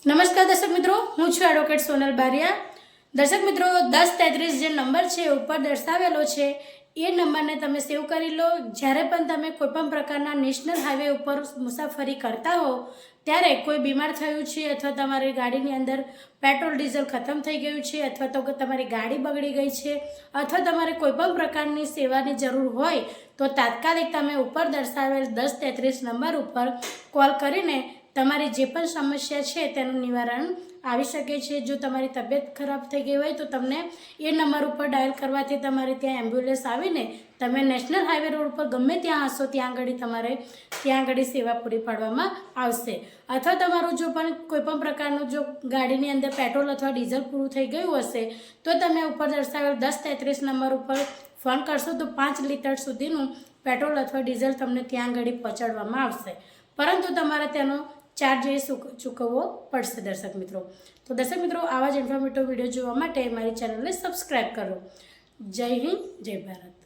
નમસ્કાર દર્શક મિત્રો, હું છું એડવોકેટ સોનલ બારિયા। દર્શક મિત્રો, 1033 જે નંબર છે ઉપર દર્શાવેલો છે એ નંબરને તમે સેવ કરી લો। જ્યારે પણ તમે કોઈપણ પ્રકારના નેશનલ હાઈવે ઉપર મુસાફરી કરતા હો ત્યારે કોઈ બીમાર થયું છે અથવા તમારી ગાડીની અંદર પેટ્રોલ ડીઝલ ખતમ થઈ ગયું છે અથવા તો તમારી ગાડી બગડી ગઈ છે અથવા તમારે કોઈપણ પ્રકારની સેવાની જરૂર હોય તો તાત્કાલિક તમે ઉપર દર્શાવેલ 1033 નંબર ઉપર કોલ કરીને તમારી જે પણ સમસ્યા છે તેનું નિવારણ આવી શકે છે। જો તમારી તબિયત ખરાબ થઈ ગઈ હોય તો તમને એ નંબર ઉપર ડાયલ કરવાથી તમારે ત્યાં એમ્બ્યુલન્સ આવીને તમે નેશનલ હાઈવે રોડ પર ગમે ત્યાં હશો ત્યાં આગળ સેવા પૂરી પાડવામાં આવશે। અથવા તમારું જો પણ કોઈપણ પ્રકારનું જો ગાડીની અંદર પેટ્રોલ અથવા ડીઝલ પૂરું થઈ ગયું હશે તો તમે ઉપર દર્શાવેલ 1033 નંબર ઉપર ફોન કરશો તો 5 લીટર સુધીનું પેટ્રોલ અથવા ડીઝલ તમને ત્યાં આગળ પહોંચાડવામાં આવશે, પરંતુ તમારે તેનો ચાર્જ ચૂકવવો પડશે દર્શક મિત્રો। તો દર્શક મિત્રો, આવા જ ઇન્ફોર્મેટિવ વિડીયો જોવા માટે મારી ચેનલને સબસ્ક્રાઈબ કરો। જય હિન્દ, જય ભારત।